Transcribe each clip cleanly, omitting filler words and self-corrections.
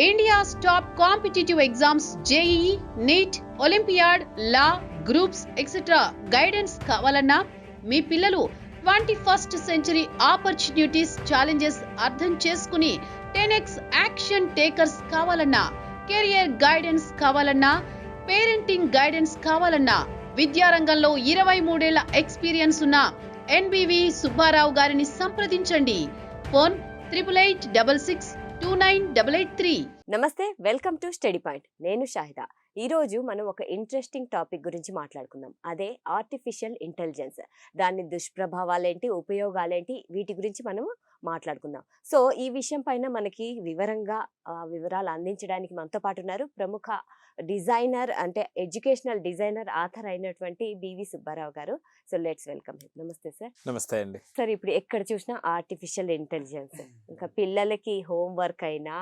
India's top competitive exams JEE, NEET, Olympiad, Law, Groups, etc. Guidance కావాలన్నా మీ పిల్లలు 21st century opportunities challenges అర్థం చేసుకుని 10x action takers కావాలన్నా, career guidance కావాలన్నా, parenting guidance కావాలన్నా, విద్యారంగంలో 23 ఏళ్ల ఎక్స్పీరియన్స్ ఉన్న ఎన్బివి సుబ్బారావు గారిని సంప్రదించండి. ఫోన్ 8866298883. నమస్తే, వెల్కమ్ టు స్టడీ పాయింట్. నేను షాహిదా. ఈరోజు మనం ఒక ఇంట్రెస్టింగ్ టాపిక్ గురించి మాట్లాడుకుందాం. అదే ఆర్టిఫిషియల్ ఇంటెలిజెన్స్. దాని దుష్ప్రభావాలేంటి, ఉపయోగాలేంటి, వీటి గురించి మనం మాట్లాడుకుందాం. సో ఈ విషయం పైన మనకి వివరాలు అందించడానికి మనతో పాటు ఉన్నారు ప్రముఖ డిజైనర్, అంటే ఎడ్యుకేషనల్ డిజైనర్, ఆథర్ అయినటువంటి బివి సుబ్బారావు గారు. So let's welcome him. నమస్తే సార్. నమస్తే అండి. సార్, ఇప్పుడు ఎక్కడ చూసినా ఆర్టిఫిషియల్ ఇంటెలిజెన్స్, ఇంకా పిల్లలకి హోంవర్క్ అయినా,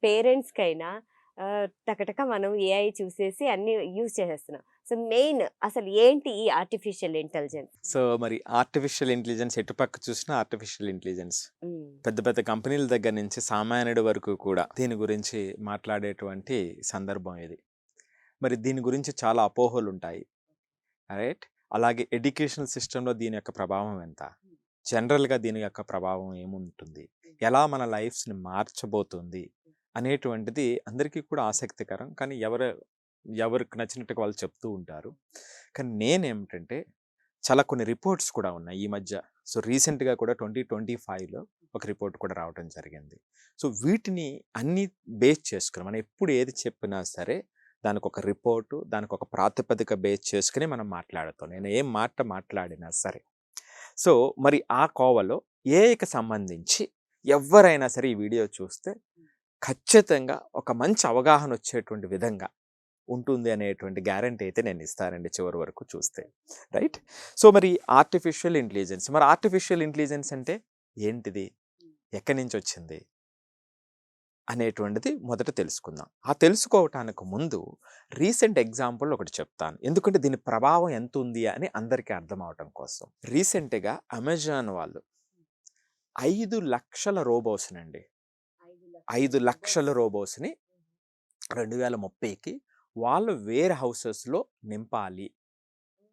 పేరెంట్స్కి అయినా టకటక మనం ఏఐ చూసేసి అన్ని యూజ్ చేసేస్తున్నాం. సో మెయిన్ అసలు ఏంటి ఈ ఆర్టిఫిషియల్ ఇంటెలిజెన్స్? సో మరి ఆర్టిఫిషియల్ ఇంటెలిజెన్స్ ఎటుపక్క చూసినా ఆర్టిఫిషియల్ ఇంటెలిజెన్స్, పెద్ద పెద్ద కంపెనీల దగ్గర నుంచి సామాన్యుడి వరకు కూడా దీని గురించి మాట్లాడేటువంటి సందర్భం ఇది. మరి దీని గురించి చాలా అపోహలు ఉంటాయి, రైట్? అలాగే ఎడ్యుకేషనల్ సిస్టంలో దీని యొక్క ప్రభావం ఎంత, జనరల్గా దీని యొక్క ప్రభావం ఏముంటుంది, ఎలా మన లైఫ్స్ని మార్చబోతుంది అనేటువంటిది అందరికీ కూడా ఆసక్తికరం. కానీ ఎవరికి నచ్చినట్టుగా వాళ్ళు చెప్తూ ఉంటారు. కానీ నేనేమిటంటే, చాలా కొన్ని రిపోర్ట్స్ కూడా ఉన్నాయి ఈ మధ్య. సో రీసెంట్గా కూడా 2025లో ఒక రిపోర్ట్ కూడా రావడం జరిగింది. సో వీటిని అన్ని బేస్ చేసుకుని మనం ఎప్పుడు ఏది చెప్పినా సరే దానికి ఒక రిపోర్టు, దానికి ఒక ప్రాతిపదిక బేస్ చేసుకుని మనం మాట్లాడుతాం. నేను ఏం మాట్లాడినా సరే. సో మరి ఆ కోవలో ఏఐకి సంబంధించి ఎవరైనా సరే ఈ వీడియో చూస్తే ఖచ్చితంగా ఒక మంచి అవగాహన వచ్చేటువంటి విధంగా ఉంటుంది అనేటువంటి గ్యారంటీ అయితే నేను ఇస్తానండి చివరి వరకు చూస్తే, రైట్? సో మరి ఆర్టిఫిషియల్ ఇంటెలిజెన్స్, మరి ఆర్టిఫిషియల్ ఇంటెలిజెన్స్ అంటే ఏంటిది, ఎక్కడి నుంచి వచ్చింది అనేటువంటిది మొదట తెలుసుకుందాం. ఆ తెలుసుకోవటానికి ముందు రీసెంట్ ఎగ్జాంపుల్ ఒకటి చెప్తాను, ఎందుకంటే దీని ప్రభావం ఎంత ఉంది అని అందరికీ అర్థం అవటం కోసం. రీసెంట్గా అమెజాన్ వాళ్ళు 5 లక్షల రోబోస్నండి, 5 లక్షల రోబోస్ని 2030కి వాళ్ళు వేర్ హౌసెస్లో నింపాలి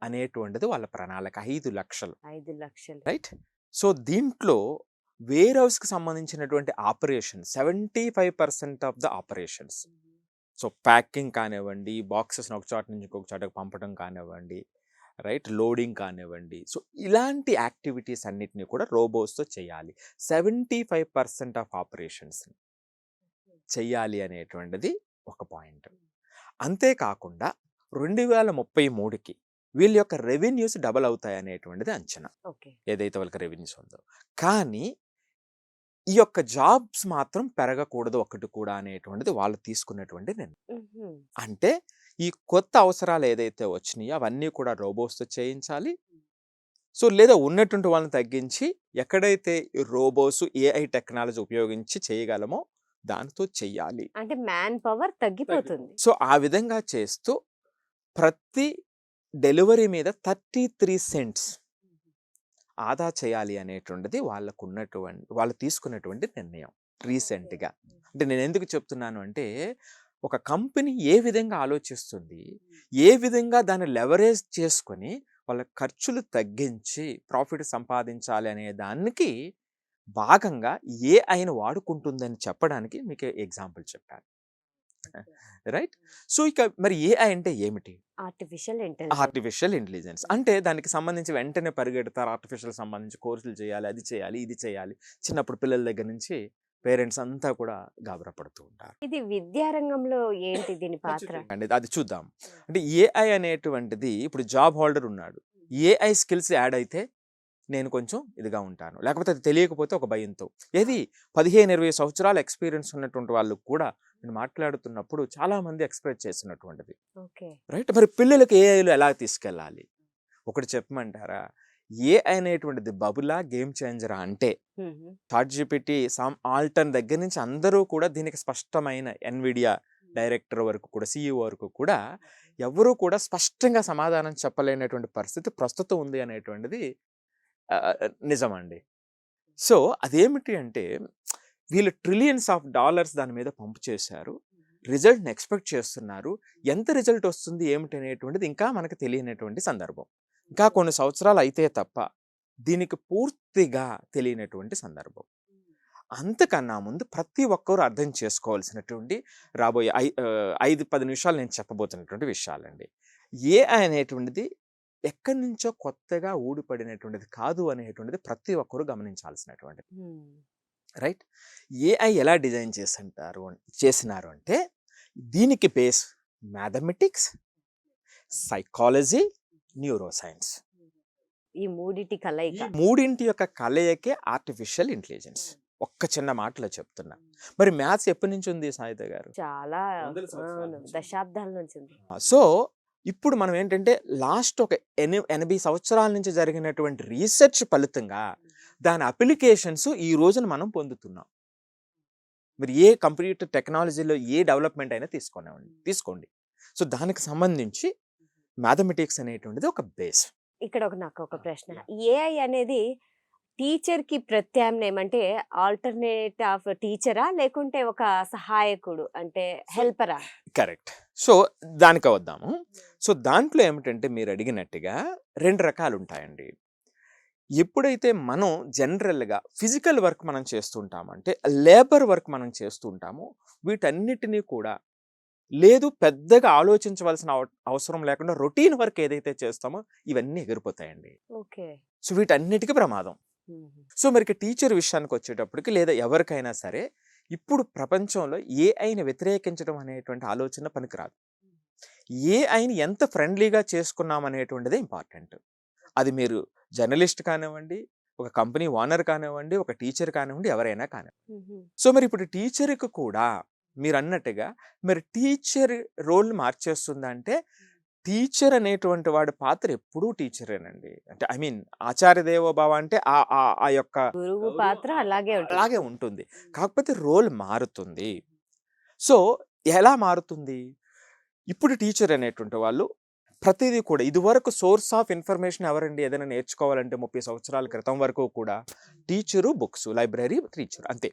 అనేటువంటిది వాళ్ళ ప్రణాళిక. 5 లక్షలు, రైట్? సో దీంట్లో వేర్ హౌస్కి సంబంధించినటువంటి operation 75% of the operations, so packing కానివ్వండి, బాక్సెస్ని ఒక చోట నుంచి ఇంకొక చోటకి పంపడం కానివ్వండి, రైట్, లోడింగ్ కానివ్వండి, సో ఇలాంటి యాక్టివిటీస్ అన్నిటినీ కూడా రోబోస్తో చేయాలి. 75% ఆఫ్ ఆపరేషన్స్ చెయ్యాలి అనేటువంటిది ఒక పాయింట్. అంతేకాకుండా 2033కి వీళ్ళ యొక్క రెవెన్యూస్ డబల్ అవుతాయి అనేటువంటిది అంచనా, ఏదైతే వాళ్ళకి రెవెన్యూస్ ఉందో. కానీ ఈ యొక్క జాబ్స్ మాత్రం పెరగకూడదు ఒకటి కూడా అనేటువంటిది వాళ్ళు తీసుకున్నటువంటి నిర్ణయం. అంటే ఈ కొత్త అవసరాలు ఏదైతే వచ్చినాయో అవన్నీ కూడా రోబోస్తో చేయించాలి. సో లేదా ఉన్నటువంటి వాళ్ళని తగ్గించి ఎక్కడైతే రోబోస్ ఏఐ టెక్నాలజీ ఉపయోగించి చేయగలమో దానితో చెయ్యాలి, అంటే మ్యాన్ పవర్ తగ్గిపోతుంది. సో ఆ విధంగా చేస్తూ ప్రతి డెలివరీ మీద 33 సెంట్స్ ఆదా చేయాలి అనేటువంటిది వాళ్ళు తీసుకున్నటువంటి నిర్ణయం రీసెంట్గా. అంటే నేను ఎందుకు చెప్తున్నాను అంటే, ఒక కంపెనీ ఏ విధంగా ఆలోచిస్తుంది, ఏ విధంగా దాన్ని లెవరేజ్ చేసుకొని వాళ్ళ ఖర్చులు తగ్గించి ప్రాఫిట్ సంపాదించాలి అనే దానికి భాగంగా ఏఐని వాడుకుంటుందని చెప్పడానికి మీకు ఎగ్జాంపుల్ చెప్పాను, రైట్? సో ఇక మరి ఏఐ అంటే ఏమిటి? ఆర్టిఫిషియల్ ఇంటెలిజెన్స్ అంటే దానికి సంబంధించి వెంటనే పరిగెడతారు, ఆర్టిఫిషియల్ సంబంధించి కోర్సులు చేయాలి, అది చేయాలి, ఇది చేయాలి. చిన్నప్పుడు పిల్లల దగ్గర నుంచి పేరెంట్స్ అంతా కూడా గాబరా పడుతూ ఉంటారు. ఇది విద్యారంగంలో ఏంటి దీని పాత్ర అండి, అది చూద్దాం. అంటే ఏఐ అనేటువంటిది, ఇప్పుడు జాబ్ హోల్డర్ ఉన్నాడు, ఏఐ స్కిల్స్ యాడ్ అయితే నేను కొంచెం ఇదిగా ఉంటాను, లేకపోతే అది తెలియకపోతే ఒక భయంతో. ఏది 15-20 సంవత్సరాల ఎక్స్పీరియన్స్ ఉన్నటువంటి వాళ్ళు కూడా నేను మాట్లాడుతున్నప్పుడు చాలా మంది ఎక్స్ప్రెస్ చేసినటువంటిది, రైట్? మరి పిల్లలకి ఏఐలో ఎలా తీసుకెళ్ళాలి ఒకటి చెప్పమంటారా? ఏఐ అనేటువంటిది బబులా, గేమ్ చేంజరా అంటే ChatGPT, సామ్ ఆల్టన్ దగ్గర నుంచి అందరూ కూడా దీనికి స్పష్టమైన, ఎన్విడియా డైరెక్టర్ వరకు కూడా, CEO వరకు కూడా ఎవరూ కూడా స్పష్టంగా సమాధానం చెప్పలేనటువంటి పరిస్థితి ప్రస్తుతం ఉంది అనేటువంటిది నిజమండి. సో అదేమిటి అంటే, వీళ్ళు ట్రిలియన్స్ ఆఫ్ డాలర్స్ దాని మీద పంపు చేశారు, రిజల్ట్ని ఎక్స్పెక్ట్ చేస్తున్నారు. ఎంత రిజల్ట్ వస్తుంది ఏమిటి అనేటువంటిది ఇంకా మనకు తెలియనటువంటి సందర్భం. ఇంకా కొన్ని సంవత్సరాలు అయితే తప్ప దీనికి పూర్తిగా తెలియనటువంటి సందర్భం. అంతకన్నా ముందు ప్రతి ఒక్కరూ అర్థం చేసుకోవాల్సినటువంటి రాబోయే 5-10 నిమిషాలు నేను చెప్పబోతున్నటువంటి విషయాలండి. ఏఐ అనేటువంటిది ఎక్కడి నుంచో కొత్తగా ఊడిపడినటువంటిది కాదు అనేటువంటిది ప్రతి ఒక్కరూ గమనించాల్సినటువంటిది. రైట్? ఏఐ ఎలా డిజైన్ చేసినారు అంటే దీనికి base mathematics, psychology, neuro science. ఈ మూడిటి కలయిక. మూడింటి యొక్క కలయికే ఆర్టిఫిషియల్ ఇంటెలిజెన్స్. ఒక్క చిన్న మాటలో చెప్తున్నా. మరి మ్యాథ్స్ ఎప్పటి నుంచి ఉంది సాయిత గారు? చాలా దశాబ్దాల నుంచి ఉంది. సో ఇప్పుడు మనం ఏంటంటే లాస్ట్ ఒక 80 సంవత్సరాల నుంచి జరిగినటువంటి రీసెర్చ్ ఫలితంగా దాని అప్లికేషన్స్ ఈ రోజున మనం పొందుతున్నాం. మీరు ఏ కంప్యూటర్ టెక్నాలజీలో ఏ డెవలప్మెంట్ అయినా తీసుకోండి. సో దానికి సంబంధించి మ్యాథమెటిక్స్ అనేటువంటిది ఒక బేస్. ఇక్కడ నాకు ఒక ప్రశ్న, ఏఐ అనేది టీచర్ కి ప్రత్యామ్నాయం అంటే ఆల్టర్నేట్ ఆఫ్ టీచరా లేకుంటే ఒక సహాయకుడు అంటే హెల్పరా? కరెక్ట్. సో దానికి వద్దాము. సో దాంట్లో ఏమిటంటే మీరు అడిగినట్టుగా 2 రకాలు ఉంటాయండి. ఎప్పుడైతే మనం జనరల్గా ఫిజికల్ వర్క్ మనం చేస్తుంటామంటే లేబర్ వర్క్ మనం చేస్తుంటామో వీటన్నిటినీ కూడా లేదు పెద్దగా ఆలోచించవలసిన అవసరం లేకుండా రొటీన్ వర్క్ ఏదైతే చేస్తామో ఇవన్నీ ఎగిరిపోతాయండి. ఓకే. సో వీటన్నిటికీ ప్రమాదం. సో మరి టీచర్ విషయానికి వచ్చేటప్పటికి లేదా ఎవరికైనా సరే ఇప్పుడు ప్రపంచంలో ఏఐని వ్యతిరేకించడం అనేటువంటి ఆలోచన పనికిరాదు. ఏఐని ఎంత ఫ్రెండ్లీగా చేసుకున్నాం అనేటువంటిదే ఇంపార్టెంట్. అది మీరు జర్నలిస్ట్ కానివ్వండి, ఒక కంపెనీ ఓనర్ కానివ్వండి, ఒక టీచర్ కానివ్వండి, ఎవరైనా కానివ్వండి. సో మరి ఇప్పుడు టీచర్కి కూడా మీరు అన్నట్టుగా మరి టీచర్ రోల్ మార్చేస్తుందంటే టీచర్ అనేటువంటి వాడి పాత్ర ఎప్పుడూ టీచరేనండి. అంటే ఐ మీన్ ఆచార్య దేవోభవ అంటే ఆ యొక్క గురువు పాత్ర అలాగే ఉంటుంది. కాకపోతే రోల్ మారుతుంది. సో ఎలా మారుతుంది? ఇప్పుడు టీచర్ అనేటువంటి వాళ్ళు ప్రతిదీ కూడా ఇదివరకు సోర్స్ ఆఫ్ ఇన్ఫర్మేషన్ ఎవరండి? ఏదైనా నేర్చుకోవాలంటే 30 సంవత్సరాల క్రితం వరకు కూడా టీచరు, బుక్స్, లైబ్రరీ, టీచర్ అంతే,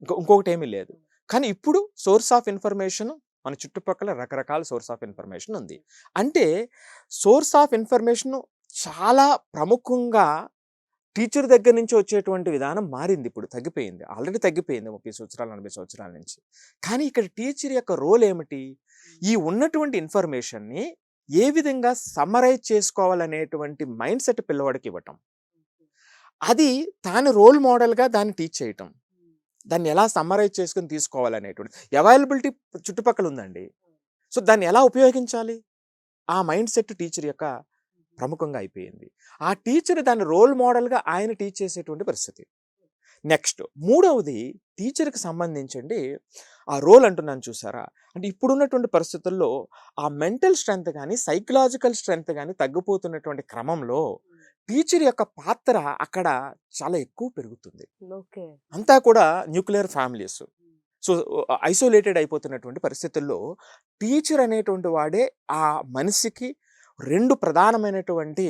ఇంకొకటి ఏమీ లేదు. కానీ ఇప్పుడు సోర్స్ ఆఫ్ ఇన్ఫర్మేషన్ మన చుట్టుపక్కల రకరకాల సోర్స్ ఆఫ్ ఇన్ఫర్మేషన్ ఉంది. అంటే సోర్స్ ఆఫ్ ఇన్ఫర్మేషన్ చాలా ప్రముఖంగా టీచర్ దగ్గర నుంచి వచ్చేటువంటి విధానం మారింది. ఇప్పుడు తగ్గిపోయింది, ఆల్రెడీ తగ్గిపోయింది 30 సంవత్సరాలు 40 సంవత్సరాల నుంచి. కానీ ఇక్కడ టీచర్ యొక్క రోల్ ఏమిటి? ఈ ఉన్నటువంటి ఇన్ఫర్మేషన్ని ఏ విధంగా సమ్మరైజ్ చేసుకోవాలనేటువంటి మైండ్ సెట్ పిల్లవాడికి ఇవ్వటం, అది తాను రోల్ మోడల్గా దాన్ని టీచ్ చేయటం, దాన్ని ఎలా సమ్మరైజ్ చేసుకుని తీసుకోవాలనేటువంటి అవైలబిలిటీ చుట్టుపక్కల ఉందండి. సో దాన్ని ఎలా ఉపయోగించాలి? ఆ మైండ్ సెట్ టీచర్ యొక్క ప్రముఖంగా అయిపోయింది. ఆ టీచర్ దాన్ని రోల్ మోడల్గా ఆయన టీచ్ చేసేటువంటి పరిస్థితి. నెక్స్ట్ మూడవది టీచర్కి సంబంధించండి ఆ రోల్ అంటున్నాను చూసారా, అంటే ఇప్పుడున్నటువంటి పరిస్థితుల్లో ఆ మెంటల్ స్ట్రెంగ్త్ కానీ సైకలాజికల్ స్ట్రెంగ్త్ కానీ తగ్గిపోతున్నటువంటి క్రమంలో టీచర్ యొక్క పాత్ర అక్కడ చాలా ఎక్కువ పెరుగుతుంది. అంతా కూడా న్యూక్లియర్ ఫ్యామిలీస్, సో ఐసోలేటెడ్ అయిపోతున్నటువంటి పరిస్థితుల్లో టీచర్ అనేటువంటి వాడే ఆ మనిషికి 2 ప్రధానమైనటువంటి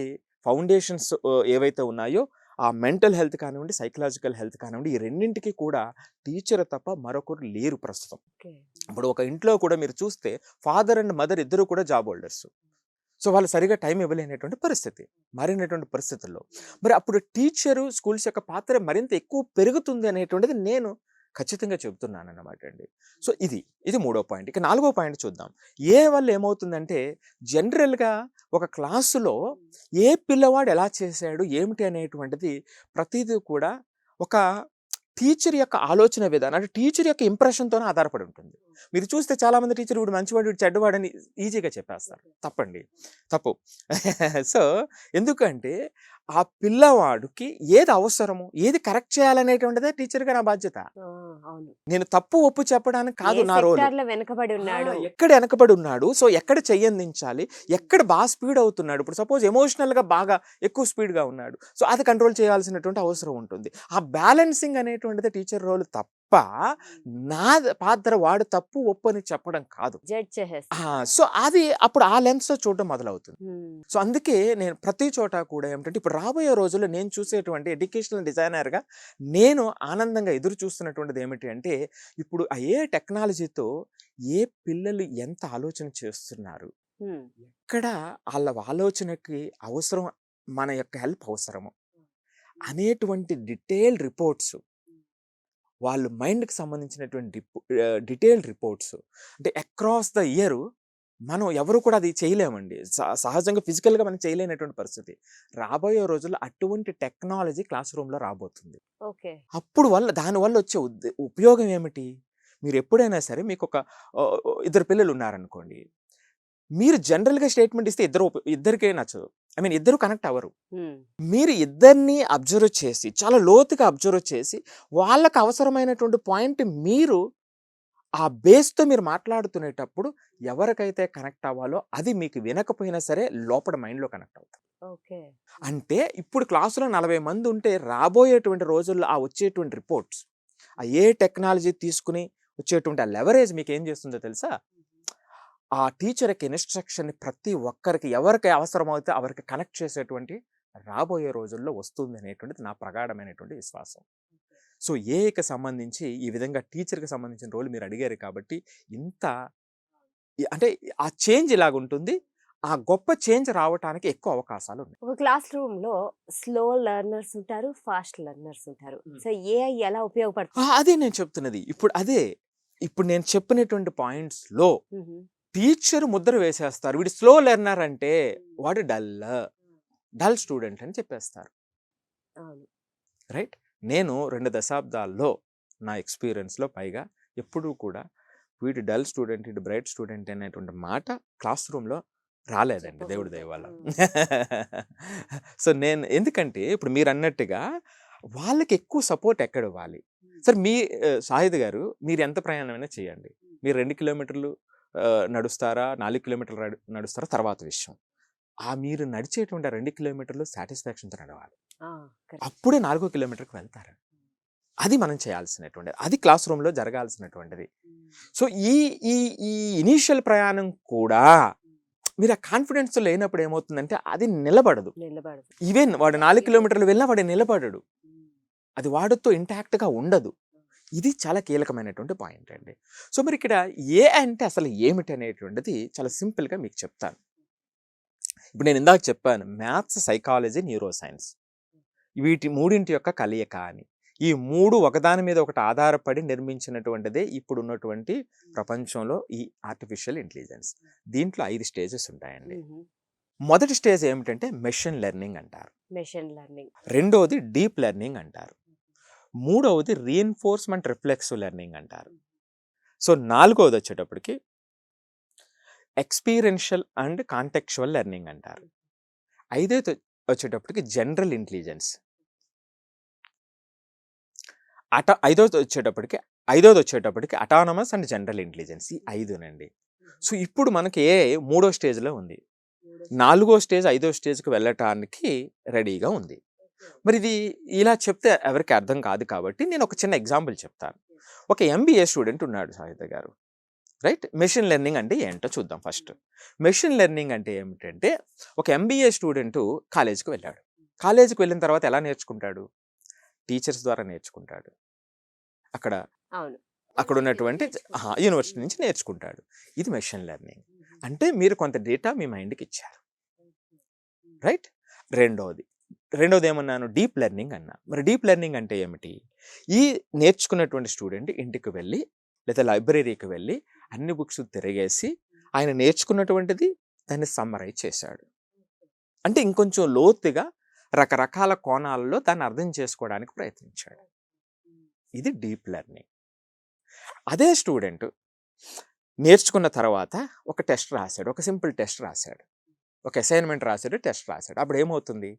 ఫౌండేషన్స్ ఏవైతే ఉన్నాయో ఆ మెంటల్ హెల్త్ కానివ్వండి, సైకలాజికల్ హెల్త్ కానివ్వండి, ఈ రెండింటికి కూడా టీచర్ తప్ప మరొకరు లేరు ప్రస్తుతం. ఇప్పుడు ఒక ఇంట్లో కూడా మీరు చూస్తే ఫాదర్ అండ్ మదర్ ఇద్దరు కూడా జాబ్ హోల్డర్స్. సో వాళ్ళు సరిగా టైం ఇవ్వలేనటువంటి పరిస్థితి, మారినటువంటి పరిస్థితుల్లో మరి అప్పుడు టీచరు స్కూల్స్ యొక్క పాత్ర మరింత ఎక్కువ పెరుగుతుంది అనేటువంటిది నేను ఖచ్చితంగా చెబుతున్నాను అన్నమాట అండి. సో ఇది మూడో పాయింట్. ఇక 4వ పాయింట్ చూద్దాం. ఏ వల్ల ఏమవుతుందంటే జనరల్గా ఒక క్లాసులో ఏ పిల్లవాడు ఎలా చేశాడు ఏమిటి అనేటువంటిది ప్రతిదీ కూడా ఒక టీచర్ యొక్క ఆలోచన విధానం, అంటే టీచర్ యొక్క ఇంప్రెషన్తోనే ఆధారపడి ఉంటుంది. మీరు చూస్తే చాలామంది టీచర్ వీడు మంచివాడు వీడు చెడ్డవాడని ఈజీగా చెప్పేస్తారు. తప్పు. సో ఎందుకంటే ఆ పిల్లవాడికి ఏది అవసరము, ఏది కరెక్ట్ చేయాలనేటువంటిదే టీచర్గా నా బాధ్యత. నేను తప్పు ఒప్పు చెప్పడానికి కాదు నా రోల్. ఎక్కడ వెనకబడి ఉన్నాడు, సో ఎక్కడ చెయ్యందించాలి, ఎక్కడ బాగా స్పీడ్ అవుతున్నాడు. ఇప్పుడు సపోజ్ ఎమోషనల్గా బాగా ఎక్కువ స్పీడ్గా ఉన్నాడు, సో అది కంట్రోల్ చేయాల్సినటువంటి అవసరం ఉంటుంది. ఆ బ్యాలెన్సింగ్ అనేటువంటిది టీచర్ రోల్ తప్ప నా పాత్ర వాడు తప్పు ఒప్పు అని చెప్పడం కాదు. జడ్జ్ చేసేస్తారు. సో అది అప్పుడు ఆ లెన్స్ చూడడం మొదలవుతుంది. సో అందుకే నేను ప్రతి చోట కూడా ఏమిటంటే ఇప్పుడు రాబోయే రోజుల్లో నేను చూసేటువంటి ఎడ్యుకేషనల్ డిజైనర్గా నేను ఆనందంగా ఎదురు చూస్తున్నటువంటిది ఏమిటి అంటే ఇప్పుడు ఏ టెక్నాలజీతో ఏ పిల్లలు ఎంత ఆలోచన చేస్తున్నారు, ఎక్కడ వాళ్ళ ఆలోచనకి అవసరం, మన యొక్క హెల్ప్ అవసరము అనేటువంటి డీటెయిల్డ్ రిపోర్ట్స్, వాళ్ళ మైండ్కి సంబంధించినటువంటి డీటెయిల్డ్ రిపోర్ట్స్ అంటే అక్రాస్ ద ఇయర్ మనం ఎవరు కూడా అది చేయలేమండి. సహజంగా ఫిజికల్గా మనం చేయలేనటువంటి పరిస్థితి. రాబోయే రోజుల్లో అటువంటి టెక్నాలజీ క్లాస్ రూమ్లో రాబోతుంది. అప్పుడు దానివల్ల వచ్చే ఉపయోగం ఏమిటి? మీరు ఎప్పుడైనా సరే మీకు ఒక ఇద్దరు పిల్లలు ఉన్నారనుకోండి, మీరు జనరల్గా స్టేట్మెంట్ ఇస్తే ఇద్దరికే నచ్చదు. ఇద్దరు కనెక్ట్ అవ్వరు. మీరు ఇద్దరిని అబ్జర్వ్ చేసి చాలా లోతుగా అబ్జర్వ్ చేసి వాళ్ళకు అవసరమైనటువంటి పాయింట్ మీరు ఆ బేస్తో మీరు మాట్లాడుతునేటప్పుడు ఎవరికైతే కనెక్ట్ అవ్వాలో అది మీకు వినకపోయినా సరే లోపల మైండ్లో కనెక్ట్ అవుతుంది. అంటే ఇప్పుడు క్లాసులో 40 మంది ఉంటే రాబోయేటువంటి రోజుల్లో ఆ వచ్చేటువంటి రిపోర్ట్స్, ఆ ఏ టెక్నాలజీ తీసుకుని వచ్చేటువంటి ఆ లెవరేజ్ మీకు ఏం చేస్తుందో తెలుసా? ఆ టీచర్కి ఇన్స్ట్రక్షన్ ప్రతి ఒక్కరికి ఎవరికి అవసరమైతే ఎవరికి కనెక్ట్ చేసేటువంటి రాబోయే రోజుల్లో వస్తుంది అనేటువంటిది నా ప్రగాఢమైనటువంటి విశ్వాసం. సో ఏకి సంబంధించి ఈ విధంగా టీచర్కి సంబంధించిన రోల్ మీరు అడిగారు కాబట్టి ఇంత అంటే ఆ చేంజ్ ఇలాగుంటుంది. ఆ గొప్ప చేంజ్ రావడానికి ఎక్కువ అవకాశాలు ఉన్నాయి. ఒక క్లాస్ రూమ్ లో స్లో లెర్నర్స్ ఉంటారు, ఫాస్ట్ లెర్నర్స్ ఉంటారు. సో ఏఐ ఎలా ఉపయోగపడుతుంది? అదే నేను చెప్తున్నది. ఇప్పుడు నేను చెప్పినటువంటి పాయింట్స్ లో టీచర్ ముద్ర వేసేస్తారు. వీడు స్లో లెర్నర్ అంటే వాడు డల్ స్టూడెంట్ అని చెప్పేస్తారు. రైట్? నేను 2 దశాబ్దాల్లో నా ఎక్స్పీరియన్స్లో పైగా ఎప్పుడూ కూడా వీడు డల్ స్టూడెంట్, వీడు బ్రైట్ స్టూడెంట్ అనేటువంటి మాట క్లాస్ రూమ్లో రాలేదండి, దేవుడి దయ వల్ల. సో నేను ఎందుకంటే ఇప్పుడు మీరు అన్నట్టుగా వాళ్ళకి ఎక్కువ సపోర్ట్ ఎక్కడ ఇవ్వాలి? సరే షాహిద్ గారు, మీరు ఎంత ప్రయాణమైనా చేయండి, మీరు 2 కిలోమీటర్లు నడుస్తారా, 4 కిలోమీటర్లు నడుస్తారా తర్వాత విషయం. మీరు నడిచేటువంటి 2 కిలోమీటర్లు సాటిస్ఫాక్షన్తో నడవాలి. అప్పుడే 4వ కిలోమీటర్కి వెళ్తారు. అది మనం చేయాల్సినటువంటిది, అది క్లాస్ రూమ్లో జరగాల్సినటువంటిది. సో ఈ ఇనీషియల్ ప్రయాణం కూడా మీరు ఆ కాన్ఫిడెన్స్ లేనప్పుడు ఏమవుతుందంటే అది నిలబడదు. ఈవెన్ వాడు 4 కిలోమీటర్లు వెళ్ళినా వాడు నిలబడడు, అది వాడితో ఇంటాక్ట్గా ఉండదు. ఇది చాలా కీలకమైనటువంటి పాయింట్ అండి. సో మరి ఇక్కడ ఏ అంటే అసలు ఏమిటి అనేటువంటిది చాలా సింపుల్గా మీకు చెప్తాను. ఇప్పుడు నేను ఇందాక చెప్పాను మ్యాథ్స్, సైకాలజీ, న్యూరో సైన్స్, వీటి మూడింటి యొక్క కలయిక అని. ఈ మూడు ఒకదాని మీద ఒకటి ఆధారపడి నిర్మించినటువంటిదే ఇప్పుడు ఉన్నటువంటి ప్రపంచంలో ఈ ఆర్టిఫిషియల్ ఇంటెలిజెన్స్. దీంట్లో 5 స్టేజెస్ ఉంటాయండి. మొదటి స్టేజ్ ఏమిటంటే మెషిన్ లెర్నింగ్ అంటారు. రెండోది డీప్ లెర్నింగ్ అంటారు. మూడవది రీఎన్ఫోర్స్మెంట్ రిఫ్లెక్సివ్ లెర్నింగ్ అంటారు. సో నాలుగవది వచ్చేటప్పటికి ఎక్స్పీరియన్షియల్ అండ్ కాంటెక్చువల్ లెర్నింగ్ అంటారు. ఐదవది వచ్చేటప్పటికి జనరల్ ఇంటెలిజెన్స్. ఐదవది వచ్చేటప్పటికి అటానమస్ అండ్ జనరల్ ఇంటెలిజెన్స్. ఈ 5నండి. సో ఇప్పుడు మనకి మూడో స్టేజ్లో ఉంది. 4వ స్టేజ్ 5వ స్టేజ్కి వెళ్ళటానికి రెడీగా ఉంది. మరి ఇది ఇలా చెప్తే ఎవరికి అర్థం కాదు కాబట్టి నేను ఒక చిన్న ఎగ్జాంపుల్ చెప్తాను. ఒక MBA స్టూడెంట్ ఉన్నాడు సాహిత్య గారు, రైట్? మెషిన్ లెర్నింగ్ అంటే ఏంటో చూద్దాం ఫస్ట్. మెషిన్ లెర్నింగ్ అంటే ఏమిటంటే ఒక MBA స్టూడెంట్ కాలేజీకి వెళ్ళాడు. కాలేజీకి వెళ్ళిన తర్వాత ఎలా నేర్చుకుంటాడు? టీచర్స్ ద్వారా నేర్చుకుంటాడు. అక్కడ ఉన్నటువంటి యూనివర్సిటీ నుంచి నేర్చుకుంటాడు. ఇది మెషిన్ లెర్నింగ్ అంటే మీరు కొంత డేటా మీ మైండ్కి ఇచ్చారు, రైట్? రెండోది ఏమన్నాను? డీప్ లెర్నింగ్ అన్నా. మరి డీప్ లెర్నింగ్ అంటే ఏమిటి? ఈ నేర్చుకున్నటువంటి స్టూడెంట్ ఇంటికి వెళ్ళి లేదా లైబ్రరీకి వెళ్ళి అన్ని బుక్స్ తిరిగేసి ఆయన నేర్చుకున్నటువంటిది దాన్ని సమ్మరైజ్ చేశాడు. అంటే ఇంకొంచెం లోతుగా రకరకాల కోణాలలో దాన్ని అర్థం చేసుకోవడానికి ప్రయత్నించాడు. ఇది డీప్ లెర్నింగ్. అదే స్టూడెంట్ నేర్చుకున్న తర్వాత ఒక టెస్ట్ రాశాడు, ఒక సింపుల్ టెస్ట్ రాశాడు, ఒక అసైన్మెంట్ రాశాడు, టెస్ట్ రాశాడు. అప్పుడు ఏమవుతుంది?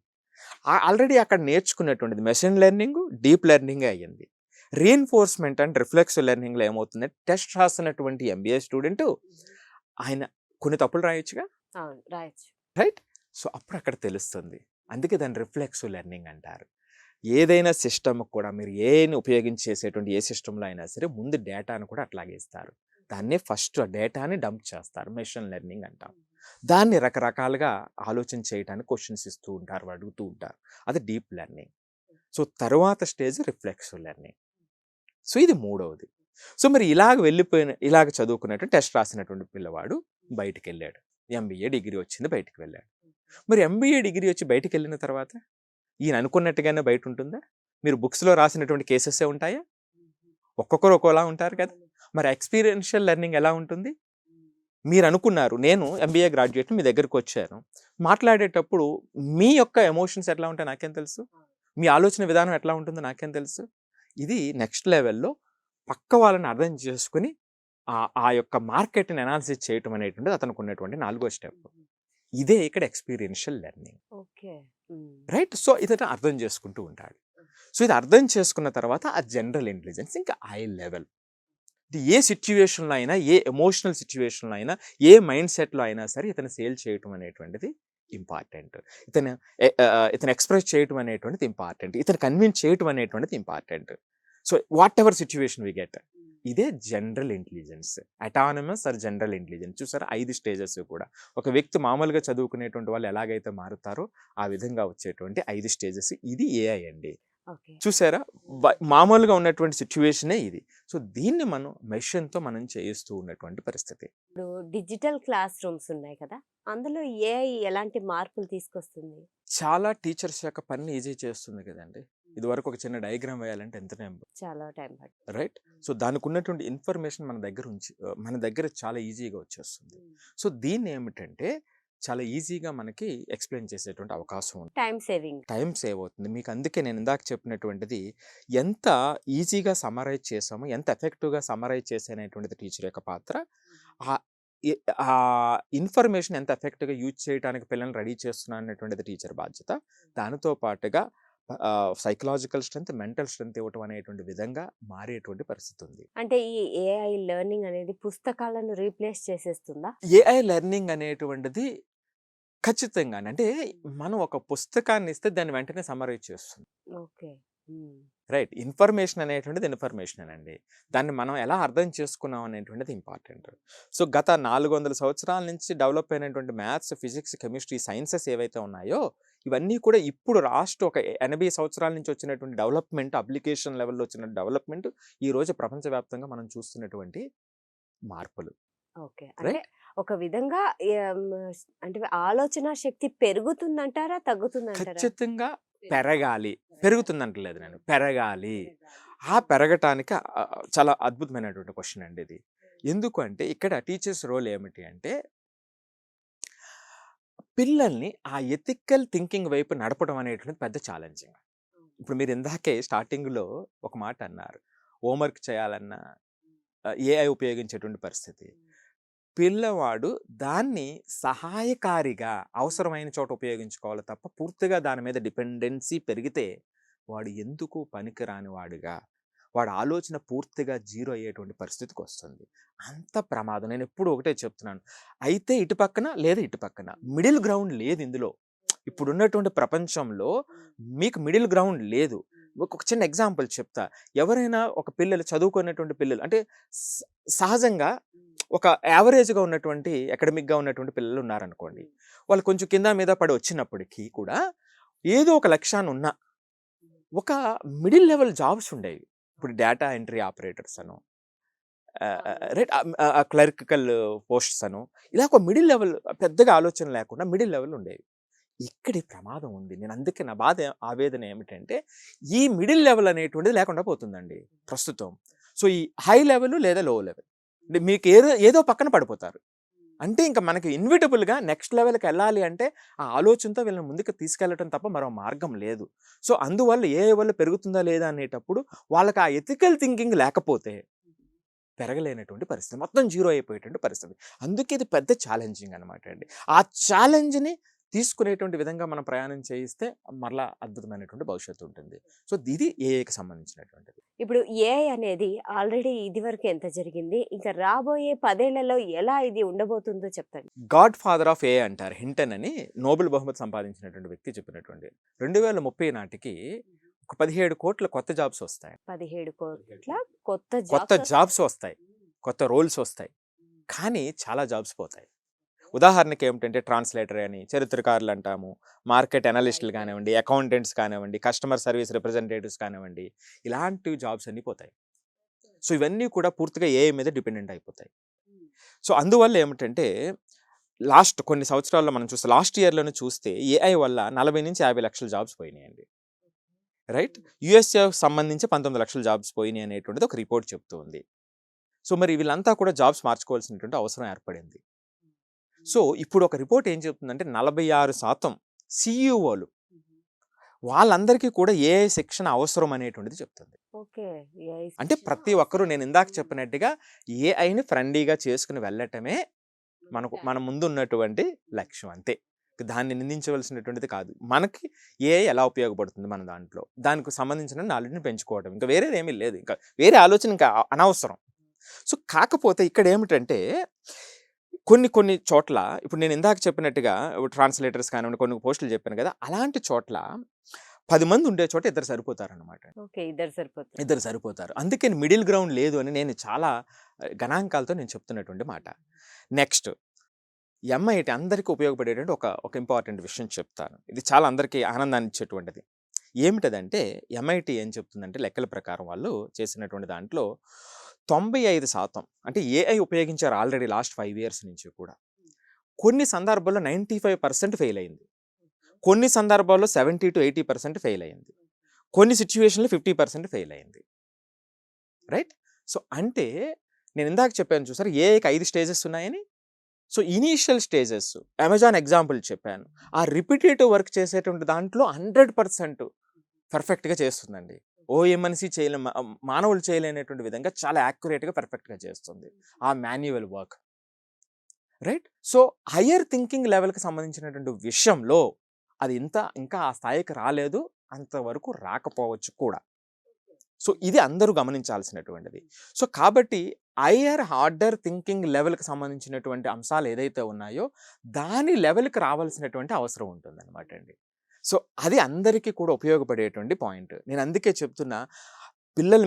ఆల్రెడీ అక్కడ నేర్చుకున్నటువంటిది మెషిన్ లెర్నింగ్, డీప్ లెర్నింగ్ అయ్యింది. రీఎన్ఫోర్స్మెంట్ అండ్ రిఫ్లెక్సివ్ లెర్నింగ్లో ఏమవుతుంది? టెస్ట్ రాసినటువంటి MBA స్టూడెంట్ ఆయన కొన్ని తప్పులు రాయొచ్చుగా, రైట్? సో అప్పుడు అక్కడ తెలుస్తుంది. అందుకే దాన్ని రిఫ్లెక్సివ్ లెర్నింగ్ అంటారు. ఏదైనా సిస్టమ్ కూడా మీరు ఏని ఉపయోగించి చేసేటువంటి ఏ సిస్టంలో అయినా సరే ముందు డేటాను కూడా అట్లాగే ఇస్తారు. దాన్నే ఫస్ట్ డేటాని డంప్ చేస్తారు, మెషిన్ లెర్నింగ్ అంటాం. దాన్ని రకరకాలుగా ఆలోచన చేయడానికి క్వశ్చన్స్ ఇస్తూ ఉంటారు, అడుగుతూ ఉంటారు. అది డీప్ లెర్నింగ్. సో తర్వాత స్టేజ్ రిఫ్లెక్సివ్ లెర్నింగ్. సో ఇది మూడవది. సో మరి ఇలాగ చదువుకున్నట్టు టెస్ట్ రాసినటువంటి పిల్లవాడు బయటికి వెళ్ళాడు, ఎంబీఏ డిగ్రీ వచ్చింది, బయటికి వెళ్ళాడు. మరి ఎంబీఏ డిగ్రీ వచ్చి బయటికి వెళ్ళిన తర్వాత ఈయన అనుకున్నట్టుగానే బయట ఉంటుందా? మీరు బుక్స్లో రాసినటువంటి కేసెసే ఉంటాయా? ఒక్కొక్కరు ఒక్కోలా ఉంటారు కదా. మరి ఎక్స్పీరియన్షియల్ లెర్నింగ్ ఎలా ఉంటుంది? మీరు అనుకున్నారు, నేను ఎంబీఏ గ్రాడ్యుయేట్, మీ దగ్గరకు వచ్చాను, మాట్లాడేటప్పుడు మీ యొక్క ఎమోషన్స్ ఎట్లా ఉంటాయో నాకేం తెలుసు, మీ ఆలోచన విధానం ఎట్లా ఉంటుందో నాకేం తెలుసు. ఇది నెక్స్ట్ లెవెల్లో పక్క వాళ్ళని అర్థం చేసుకుని ఆ యొక్క మార్కెట్ని అనాలిసిస్ చేయటం అనేటువంటిది అతనికి ఉన్నటువంటి 4వ స్టెప్. ఇదే ఇక్కడ experiential learning. Okay. Right. So ఇతను అర్థం చేసుకుంటూ ఉంటాడు. సో ఇది అర్థం చేసుకున్న తర్వాత ఆ జనరల్ ఇంటెలిజెన్స్ ఇంకా హై లెవెల్. ఏ సిచ్యువేషన్లో అయినా, ఏ ఎమోషనల్ సిచ్యువేషన్లో అయినా, ఏ మైండ్ సెట్లో అయినా సరే ఇతను సేల్ చేయటం అనేటువంటిది ఇంపార్టెంట్. ఇతను ఎక్స్ప్రెస్ చేయటం అనేటువంటిది ఇంపార్టెంట్. ఇతను కన్విన్స్ చేయటం అనేటువంటిది important. So whatever situation we get, ఇదే general intelligence. Autonomous or general intelligence. చూసారా 5 స్టేజెస్ కూడా. ఒక వ్యక్తి మామూలుగా చదువుకునేటువంటి వాళ్ళు ఎలాగైతే మారుతారో ఆ విధంగా వచ్చేటువంటి 5 స్టేజెస్. ఇది ఏఐ అండి. చూసారా, మామూలుగా ఉన్నటువంటి సిచ్యువేషనే ఇది. సో దీన్ని మనం మెషిన్తో మనం చేయిస్తూ ఉన్నటువంటి పరిస్థితి. ఇప్పుడు డిజిటల్ క్లాస్ రూమ్స్ ఉన్నాయి కదా, అందులో ఏఐ ఎలాంటి మార్పులు తీసుకొస్తుంది? చాలా టీచర్స్ యొక్క పని ఈజీ చేస్తుంది కదండి. ఇది వరకు ఒక చిన్న డయాగ్రామ్ వేయాలంటే ఎంత టైం, చాలా టైం పడుతుంది. రైట్. సో దానికి ఉన్నటువంటి ఇన్ఫర్మేషన్ మన దగ్గర చాలా ఈజీగా వచ్చేస్తుంది. సో దీన్ని ఏమిటంటే చాలా ఈజీగా మనకి ఎక్స్ప్లెయిన్ చేసేటువంటి అవకాశం ఉంది. టైం సేవ్ అవుతుంది మీకు. అందుకే నేను ఇందాక చెప్పినటువంటిది, ఎంత ఈజీగా సమరైజ్ చేసామో, ఎంత ఎఫెక్టివ్గా సమరైజ్ చేసేటువంటిది టీచర్ యొక్క పాత్ర. ఆ ఇన్ఫర్మేషన్ ఎంత ఎఫెక్టివ్గా యూజ్ చేయడానికి పిల్లల్ని రెడీ చేస్తున్నా అనేటువంటిది టీచర్ బాధ్యత. దానితో పాటుగా సైకలాజికల్ స్ట్రెంత్, మెంటల్ స్ట్రెంత్ ఇవ్వటం అనేటువంటి విధంగా మారేటువంటి పరిస్థితి ఉంది. అంటే ఈ ఏఐ లెర్నింగ్ అనేది పుస్తకాలను రీప్లేస్ చేసేస్తుందా? ఏఐ లెర్నింగ్ అనేటువంటిది ఖచ్చితంగా, అంటే మనం ఒక పుస్తకాన్ని ఇస్తే దాన్ని వెంటనే సమరైజ్ చేస్తుంది. ఓకే. రైట్. ఇన్ఫర్మేషన్ అనేటువంటిది ఇన్ఫర్మేషన్ అండి. దాన్ని మనం ఎలా అర్థం చేసుకున్నాం అనేటువంటిది ఇంపార్టెంట్. సో గత 400 సంవత్సరాల నుంచి డెవలప్ అయినటువంటి మ్యాథ్స్, ఫిజిక్స్, కెమిస్ట్రీ, సైన్సెస్ ఏవైతే ఉన్నాయో ఇవన్నీ కూడా ఇప్పుడు ఒక 80 సంవత్సరాల నుంచి వచ్చినటువంటి డెవలప్మెంట్, అప్లికేషన్ లెవెల్లో వచ్చిన డెవలప్మెంట్, ఈ రోజు ప్రపంచవ్యాప్తంగా మనం చూస్తున్నటువంటి మార్పులు. ఓకే. అంటే ఒక విధంగా అంటే ఆలోచన శక్తి పెరుగుతుందంటారా, తగ్గుతుందంటారా? ఖచ్చితంగా పెరగాలి. పెరుగుతుందంటలేదు నేను, పెరగాలి. ఆ పెరగటానికి చాలా అద్భుతమైనటువంటి క్వశ్చన్ అండి ఇది. ఎందుకంటే ఇక్కడ టీచర్స్ రోల్ ఏమిటి అంటే పిల్లల్ని ఆ ఎథికల్ థింకింగ్ వైపు నడపడం అనేటువంటిది పెద్ద ఛాలెంజింగ్. ఇప్పుడు మీరు ఇందాకే స్టార్టింగ్లో ఒక మాట అన్నారు, హోంవర్క్ చేయాలన్నా ఏఐ ఉపయోగించేటువంటి పరిస్థితి. పిల్లవాడు దాన్ని సహాయకారిగా అవసరమైన చోట ఉపయోగించుకోవాలి తప్ప పూర్తిగా దాని మీద డిపెండెన్సీ పెరిగితే వాడు ఎందుకు పనికిరాని వాడుగా, వాడు ఆలోచన పూర్తిగా జీరో అయ్యేటువంటి పరిస్థితికి వస్తుంది. అంత ప్రమాదం. నేను ఎప్పుడు ఒకటే చెప్తున్నాను, అయితే ఇటు పక్కన లేదా ఇటు పక్కన, మిడిల్ గ్రౌండ్ లేదు ఇందులో. ఇప్పుడున్నటువంటి ప్రపంచంలో మీకు మిడిల్ గ్రౌండ్ లేదు. ఒక చిన్న ఎగ్జాంపుల్ చెప్తా. ఎవరైనా ఒక పిల్లలు, చదువుకున్నటువంటి పిల్లలు, అంటే సహజంగా ఒక యావరేజ్గా ఉన్నటువంటి అకాడమిక్గా ఉన్నటువంటి పిల్లలు ఉన్నారనుకోండి, వాళ్ళు కొంచెం కింద మీద పడి వచ్చినప్పటికీ కూడా ఏదో ఒక లక్ష్యాన్ని ఉన్న ఒక మిడిల్ లెవెల్ జాబ్స్ ఉండేవి. ఇప్పుడు డేటా ఎంట్రీ ఆపరేటర్స్ అను, రైట్, క్లర్కికల్ పోస్ట్స్ అను, ఇలా ఒక మిడిల్ లెవెల్, పెద్దగా ఆలోచన లేకుండా మిడిల్ లెవెల్ ఉండేవి. ఇక్కడి ప్రమాదం ఉంది. నేను అందుకే నా ఆవేదన ఏమిటంటే ఈ మిడిల్ లెవెల్ అనేటువంటిది లేకుండా పోతుందండి ప్రస్తుతం. సో ఈ హై లెవెల్ లేదా లో లెవెల్ మీకు ఏదో పక్కన పడిపోతారు. అంటే ఇంకా మనకి ఇన్విటబుల్గా నెక్స్ట్ లెవెల్కి వెళ్ళాలి అంటే ఆ ఆలోచనతో వీళ్ళని ముందుకు తీసుకెళ్ళటం తప్ప మరో మార్గం లేదు. సో అందువల్ల ఏ లెవెల్ పెరుగుతుందా లేదా అనేటప్పుడు వాళ్ళకి ఆ ఎథికల్ థింకింగ్ లేకపోతే పెరగలేనటువంటి పరిస్థితి, మొత్తం జీరో అయిపోయేటువంటి పరిస్థితి. అందుకే ఇది పెద్ద ఛాలెంజింగ్ అనమాట అండి. ఆ ఛాలెంజ్ని తీసుకునేటువంటి విధంగా మనం ప్రయాణం చేయిస్తే మరలా అద్భుతమైనటువంటి భవిష్యత్తు ఉంటుంది. సో ఇది ఏఐకి సంబంధించినటువంటిది. ఇప్పుడు ఏఐ అనేది ఆల్రెడీ ఇది వరకు ఎంత జరిగింది, ఇంకా రాబోయే 10 ఏళ్లలో ఎలా ఇది ఉండబోతుందో చెప్తాను. గాడ్ ఫాదర్ ఆఫ్ ఏఐ అంటారు హింటన్ అని, నోబెల్ బహుమతి సంపాదించినటువంటి వ్యక్తి చెప్పినటువంటి 2030 నాటికి ఒక 17 కోట్ల కొత్త జాబ్స్ వస్తాయి. 17 కోట్ల కొత్త కొత్త జాబ్స్ వస్తాయి, కొత్త రోల్స్ వస్తాయి. కానీ చాలా జాబ్స్ పోతాయి. ఉదాహరణకి ఏమిటంటే ట్రాన్స్లేటర్ అని, చరిత్రకారులు అంటాము, మార్కెట్ అనలిస్టులు కానివ్వండి, అకౌంటెంట్స్ కానివ్వండి, కస్టమర్ సర్వీస్ రిప్రజెంటేటివ్స్ కానివ్వండి, ఇలాంటి జాబ్స్ అన్నీ పోతాయి. సో ఇవన్నీ కూడా పూర్తిగా ఏఐ మీద డిపెండెంట్ అయిపోతాయి. సో అందువల్ల ఏమిటంటే కొన్ని సంవత్సరాల్లో మనం చూస్తే లాస్ట్ ఇయర్లోనే చూస్తే ఏఐ వల్ల 40 నుంచి 50 లక్షల జాబ్స్ పోయినాయండి. రైట్, యుఎస్ఏ సంబంధించి 19 లక్షల జాబ్స్ పోయినాయి అనేటువంటిది ఒక రిపోర్ట్ చెప్తూ ఉంది. సో మరి వీళ్ళంతా కూడా జాబ్స్ మార్చుకోవాల్సినటువంటి అవసరం ఏర్పడింది. సో ఇప్పుడు ఒక రిపోర్ట్ ఏం చెప్తుందంటే 46% సిఇఓలు వాళ్ళందరికీ కూడా ఏఐ శిక్షణ అవసరం అనేటువంటిది చెప్తుంది. అంటే ప్రతి ఒక్కరూ నేను ఇందాక చెప్పినట్టుగా ఏఐని ఫ్రెండ్లీగా చేసుకుని వెళ్ళటమే మన ముందు ఉన్నటువంటి లక్ష్యం, అంతే. దాన్ని నిందించవలసినటువంటిది కాదు. మనకి ఏఐ ఎలా ఉపయోగపడుతుంది మన దాంట్లో, దానికి సంబంధించిన నాలెడ్జ్ని పెంచుకోవడం, ఇంకా వేరేది ఏమీ లేదు, ఇంకా వేరే ఆలోచన ఇంకా అనవసరం. సో కాకపోతే ఇక్కడ ఏమిటంటే కొన్ని చోట్ల ఇప్పుడు నేను ఇందాక చెప్పినట్టుగా ట్రాన్స్లేటర్స్ కానివ్వండి, కొన్ని పోస్టులు చెప్పాను కదా, అలాంటి చోట్ల 10 మంది ఉండే చోట ఇద్దరు సరిపోతారు అనమాట. ఇద్దరు సరిపోతారు. అందుకని మిడిల్ గ్రౌండ్ లేదు అని నేను చాలా గణాంకాలతో నేను చెప్తున్నటువంటి మాట. నెక్స్ట్, ఎంఐటి అందరికీ ఉపయోగపడేటువంటి ఒక ఇంపార్టెంట్ విషయం చెప్తాను. ఇది చాలా అందరికీ ఆనందాన్ని ఇచ్చేటువంటిది. ఏమిటదంటే ఎంఐటి ఏం చెప్తుందంటే లెక్కల ప్రకారం వాళ్ళు చేసినటువంటి దాంట్లో 95% అంటే ఏఐ ఉపయోగించారు ఆల్రెడీ లాస్ట్ 5 years నుంచి కూడా. కొన్ని సందర్భాల్లో 95% ఫెయిల్ అయింది, కొన్ని సందర్భాల్లో 70 to 80% ఫెయిల్ అయింది, కొన్ని సిచ్యువేషన్లో 50% ఫెయిల్ అయింది. రైట్, సో అంటే నేను ఇందాక చెప్పాను చూసారు ఏఐకి 5 స్టేజెస్ ఉన్నాయని. So initial stages Amazon example చెప్పాను. ఆ రిపిటేటివ్ వర్క్ చేసేటువంటి దాంట్లో 100% పర్ఫెక్ట్గా చేస్తుందండి. మనిషి మానవులు చేయలేనటువంటి విధంగా చాలా యాక్యురేట్గా పర్ఫెక్ట్గా చేస్తుంది ఆ manual work. Right, so higher thinking లెవెల్కి సంబంధించినటువంటి విషయంలో అది ఇంకా ఆ స్థాయికి రాలేదు, అంతవరకు రాకపోవచ్చు కూడా. సో ఇది అందరూ గమనించాల్సినటువంటిది. సో కాబట్టి హయ్యర్ హార్డర్ థింకింగ్ లెవెల్కి సంబంధించినటువంటి అంశాలు ఏదైతే ఉన్నాయో దాని లెవెల్కి రావాల్సినటువంటి అవసరం ఉంటుందన్నమాట అండి. సో అది అందరికీ కూడా ఉపయోగపడేటువంటి పాయింట్. నేను అందుకే చెప్తున్నా,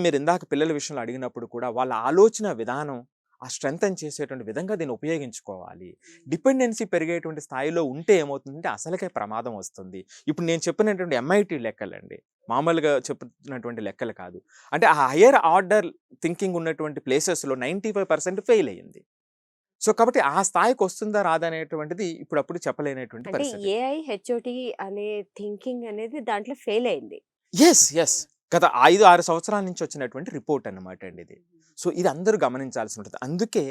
మీరు ఇందాక పిల్లల విషయంలో అడిగినప్పుడు కూడా వాళ్ళ ఆలోచన విధానం ఆ స్ట్రెంథెన్ చేసేటువంటి విధంగా దీన్ని ఉపయోగించుకోవాలి. డిపెండెన్సీ పెరిగేటువంటి స్థాయిలో ఉంటే ఏమవుతుందంటే అసలుకే ప్రమాదం వస్తుంది. ఇప్పుడు నేను చెప్పినటువంటి ఎంఐటి లెక్కలండి, మామూలుగా చెప్తున్నటువంటి లెక్కలు కాదు. అంటే ఆ హయ్యర్ ఆర్డర్ థింకింగ్ ఉన్నటువంటి ప్లేసెస్లో 95% ఫెయిల్ అయ్యింది. సో కాబట్టి ఆ స్థాయికి వస్తుందా రాదా అనేటువంటిది ఇప్పుడప్పుడు చెప్పలేనటువంటి పరిస్థితి. ఏఐ హెచ్ఓటి అనే థింకింగ్ అనేది దాంట్లో ఫెయిల్ అయింది. ఎస్ గత 5-6 సంవత్సరాల నుంచి వచ్చినటువంటి రిపోర్ట్ అన్నమాట అండి ఇది. సో ఇది అందరూ గమనించాల్సి ఉంటుంది. అందుకే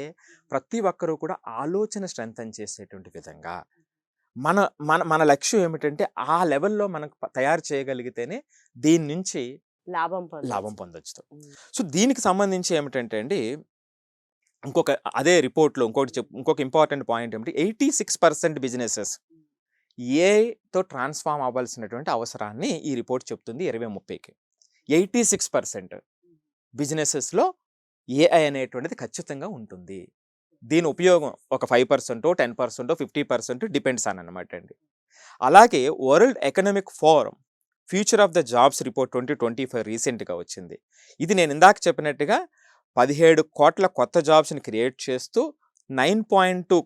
ప్రతి ఒక్కరూ కూడా ఆలోచన స్ట్రెంథెన్ చేసేటువంటి విధంగా మన లక్ష్యం ఏమిటంటే ఆ లెవెల్లో మనకు తయారు చేయగలిగితేనే దీని నుంచి లాభం పొందొచ్చు. సో దీనికి సంబంధించి ఏమిటంటే అండి అదే రిపోర్ట్లో ఇంకొక ఇంపార్టెంట్ పాయింట్ ఏమిటి, 86% బిజినెసెస్ ఏఐతో ట్రాన్స్ఫార్మ్ అవ్వాల్సినటువంటి అవసరాన్ని ఈ రిపోర్ట్ చెప్తుంది 2030కి. 86% బిజినెసెస్లో ఏఐ అనేటువంటిది ఖచ్చితంగా ఉంటుంది. దీని ఉపయోగం ఒక 5%, 10%, 50% డిపెండ్స్ అనమాట అండి. అలాగే world economic forum future of the jobs report 2025 రీసెంట్గా వచ్చింది. ఇది నేను ఇందాక చెప్పినట్టుగా 17 కోట్ల కొత్త జాబ్స్ని క్రియేట్ చేస్తూ 9.2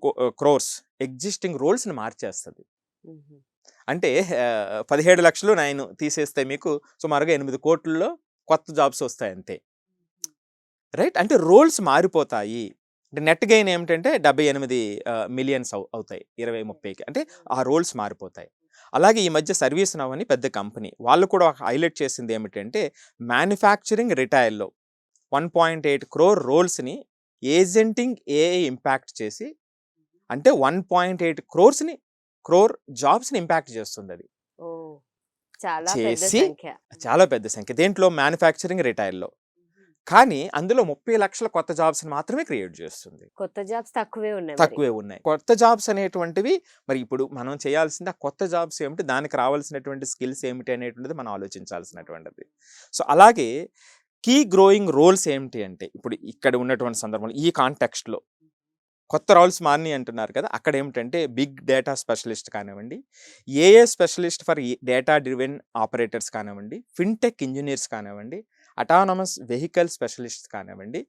crores ఎగ్జిస్టింగ్ రోల్స్ని మార్చేస్తుంది. అంటే 17 లక్షలు 9 తీసేస్తే మీకు సుమారుగా 8 కోట్లలో కొత్త జాబ్స్ వస్తాయి అంతే. రైట్, అంటే రోల్స్ మారిపోతాయి. అంటే నెట్ గెయిన్ ఏమిటంటే 78 మిలియన్స్ అవుతాయి 2030కి. అంటే ఆ రోల్స్ మారిపోతాయి. అలాగే ఈ మధ్య సర్వీస్ నవ్ అని పెద్ద కంపెనీ వాళ్ళు కూడా హైలైట్ చేసింది ఏమిటంటే మ్యానుఫ్యాక్చరింగ్ రిటైల్లో 1.8 crore రోల్స్ని ఏజెంటింగ్ ఏఐ ఇంపాక్ట్ చేసి అంటే 1.8 crore జాబ్స్ని ఇంపాక్ట్ చేస్తుంది. అది చేసి చాలా పెద్ద సంఖ్య దేంట్లో మ్యానుఫ్యాక్చరింగ్ రిటైల్లో. కానీ అందులో 30 లక్షల కొత్త జాబ్స్ని మాత్రమే క్రియేట్ చేస్తుంది. కొత్త జాబ్స్ తక్కువే ఉన్నాయి. కొత్త జాబ్స్ అనేటువంటివి మరి ఇప్పుడు మనం చేయాల్సింది ఆ కొత్త జాబ్స్ ఏమిటి, దానికి రావాల్సినటువంటి స్కిల్స్ ఏమిటి అనేటువంటిది మనం ఆలోచించాల్సినటువంటిది. సో అలాగే కీ గ్రోయింగ్ రోల్స్ ఏమిటి అంటే ఇప్పుడు ఇక్కడ ఉన్నటువంటి సందర్భంలో ఈ కాంటెక్స్ట్లో కొత్త రోల్స్ మారినాయి అంటున్నారు కదా, అక్కడ ఏమిటంటే బిగ్ డేటా స్పెషలిస్ట్ కానివ్వండి, ఏఏ specialist for data driven operators కానివ్వండి, ఫిన్టెక్ ఇంజనీర్స్ కానివ్వండి, అటానమస్ వెహికల్ స్పెషలిస్ట్ కానివ్వండి,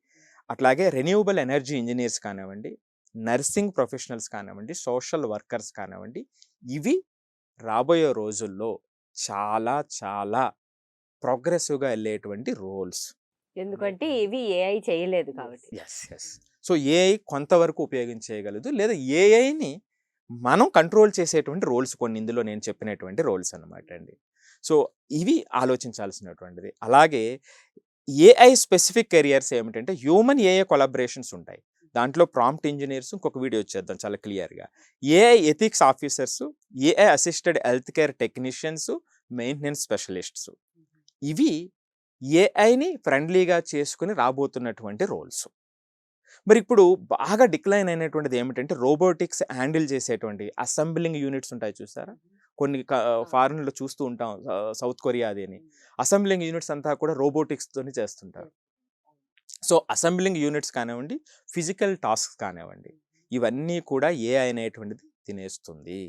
అట్లాగే రెన్యూవబుల్ ఎనర్జీ ఇంజనీర్స్ కానివ్వండి, నర్సింగ్ ప్రొఫెషనల్స్ కానివ్వండి, సోషల్ వర్కర్స్ కానివ్వండి, ఇవి రాబోయే రోజుల్లో చాలా చాలా ప్రోగ్రెసివ్గా వెళ్ళేటువంటి రోల్స్. ఎందుకంటే ఇవి ఏఐ చేయలేదు కాబట్టి. సో ఏఐ కొంతవరకు ఉపయోగించేయగలదు, లేదా ఏఐని మనం కంట్రోల్ చేసేటువంటి రోల్స్ కొన్ని ఇందులో నేను చెప్పినటువంటి రోల్స్ అన్నమాట అండి. సో ఇవి ఆలోచించాల్సినటువంటిది. అలాగే ఏఐ స్పెసిఫిక్ కెరియర్స్ ఏమిటంటే హ్యూమన్ ఏఐ కొలాబరేషన్స్ ఉంటాయి. దాంట్లో ప్రాంప్ట్ ఇంజనీర్స్, ఇంకొక వీడియో వచ్చేద్దాం చాలా క్లియర్గా, AI ethics officers, AI assisted health care technicians, maintenance specialists. ఇవి ఏఐని ఫ్రెండ్లీగా చేసుకుని రాబోతున్నటువంటి రోల్స్. మరి ఇప్పుడు బాగా డిక్లైన్ అయినటువంటిది ఏమిటంటే రోబోటిక్స్ హ్యాండిల్ చేసేటువంటి అసెంబ్లింగ్ యూనిట్స్ ఉంటాయి చూస్తారా, కొన్ని ఫారిన్లో చూస్తూ ఉంటాం, సౌత్ కొరియా అది అని. అసెంబ్లింగ్ యూనిట్స్ అంతా కూడా రోబోటిక్స్తోని చేస్తుంటారు. సో అసెంబ్లింగ్ యూనిట్స్ కానివ్వండి, ఫిజికల్ టాస్క్స్ కానివ్వండి, ఇవన్నీ కూడా ఏఐ అనేటువంటిది తినేస్తుంది.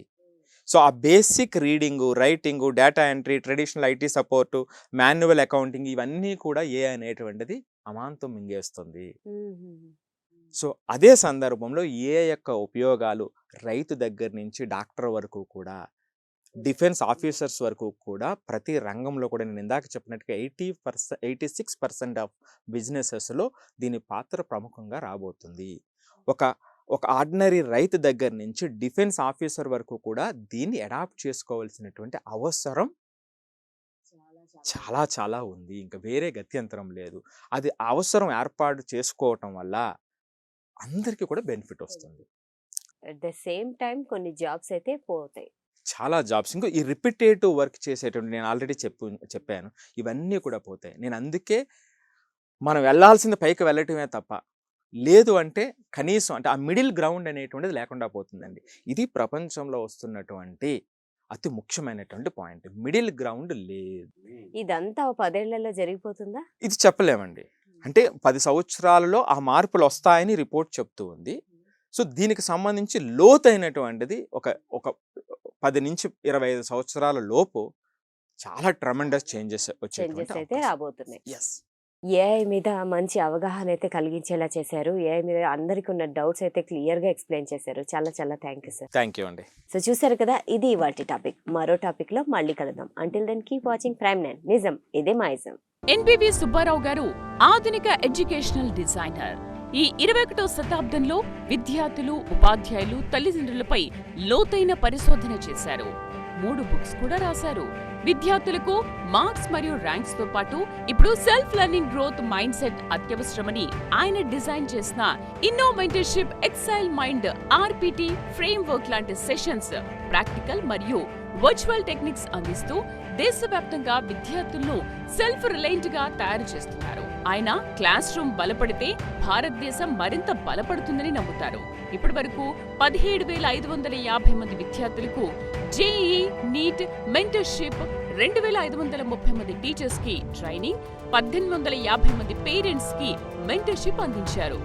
సో ఆ basic reading, writing, data entry, traditional IT support, manual accounting, ఇవన్నీ కూడా ఏఐ అనేటువంటిది అమాంతం మింగేస్తుంది. సో అదే సందర్భంలో ఏఐ యొక్క ఉపయోగాలు రైతు దగ్గర నుంచి డాక్టర్ వరకు కూడా, డిఫెన్స్ ఆఫీసర్స్ వరకు కూడా, ప్రతి రంగంలో కూడా నేను ఇందాక చెప్పినట్టుగా 86% ఆఫ్ బిజినెసెస్లో దీని పాత్ర ప్రముఖంగా రాబోతుంది. ఒక ఆర్డినరీ రైతు దగ్గర నుంచి డిఫెన్స్ ఆఫీసర్ వరకు కూడా దీన్ని అడాప్ట్ చేసుకోవాల్సినటువంటి అవసరం చాలా చాలా ఉంది. ఇంకా వేరే గత్యంతరం లేదు. అది అవసరం ఏర్పాటు చేసుకోవటం వల్ల అందరికీ కూడా బెనిఫిట్ వస్తుంది. అట్ ద సేమ్ టైం కొన్ని జాబ్స్ అయితే పోతాయి, చాలా జాబ్స్. ఇంకో ఈ రిపిటేటివ్ వర్క్ చేసేటువంటి నేను ఆల్రెడీ చెప్పాను, ఇవన్నీ కూడా పోతాయి. నేను అందుకే మనం వెళ్ళాల్సింది పైకి వెళ్ళటమే తప్ప, లేదు అంటే కనీసం అంటే ఆ మిడిల్ గ్రౌండ్ అనేటువంటిది లేకుండా పోతుందండి. ఇది ప్రపంచంలో వస్తున్నటువంటి అతి ముఖ్యమైనటువంటి పాయింట్. మిడిల్ గ్రౌండ్ లేదు. ఇదంతా 10 ఏళ్లలో జరిగిపోతుందా? ఇది చెప్పలేమండి. అంటే 10 సంవత్సరాలలో ఆ మార్పులు వస్తాయని రిపోర్ట్ చెప్తూ ఉంది. సో దీనికి సంబంధించి లోతైనటువంటిది ఒక 10 నుంచి 25 సంవత్సరాల లోపు చాలా ట్రమెండస్ చేంజెస్ అయితే రాబోతున్నాయి. ఏఐ మీద మంచి అవగాహన అయితే కలిగించేలా చేశారు. ఏఐ మీద అందరికీ ఉన్న డౌట్స్ అయితే క్లియర్గా ఎక్స్ప్లెయిన్ చేశారు. చాలా చాలా thank you sir. Thank you అండి. సో చూసారు కదా, ఇది ఇవాల్టి టాపిక్. మరో టాపిక్లో మళ్ళీ కలుద్దాం. Until then keep watching Prime 9. నిజం ఇదే మా ఇజం. ఎన్బివి సుబ్బారావు గారు ఆధునిక ఎడ్యుకేషనల్ డిజైనర్. ఈ 21వ శతాబ్దంలో విద్యార్థులు, ఉపాధ్యాయులు, తల్లిదండ్రులపై లోతైన పరిశోధన చేశారు. 3 బుక్స్ కూడా రాశారు. విద్యార్థులకు మార్క్స్ మరియు ర్యాంక్స్ తో పాటు ఇప్పుడు self learning growth mind set అత్యవసరమని ఆయన డిజైన్ చేసిన ఇన్నోవేటర్షిప్ ఎక్సైల్ మైండ్ ఆర్పిటి ఫ్రేమ్ వర్క్ లాంటి సెషన్స్, ప్రాక్టికల్ మరియు వర్చువల్ టెక్నిక్స్ అందిస్తూ దేశవ్యాప్తంగా విద్యార్థులను సెల్ఫ్ రిలయంట్ గా తయారు చేస్తున్నారు. ఆయన క్లాస్ రూమ్ బలపడితే భారతదేశం మరింత బలపడుతుందని నమ్ముతారు. ఇప్పటి వరకు 17,550 మంది విద్యార్థులకు జేఈఈ, నీట్, మెంటర్షిప్, 2,530 మంది టీచర్స్ కి ట్రైనింగ్, 1,850 మంది పేరెంట్స్ కి మెంటర్షిప్ అందించారు.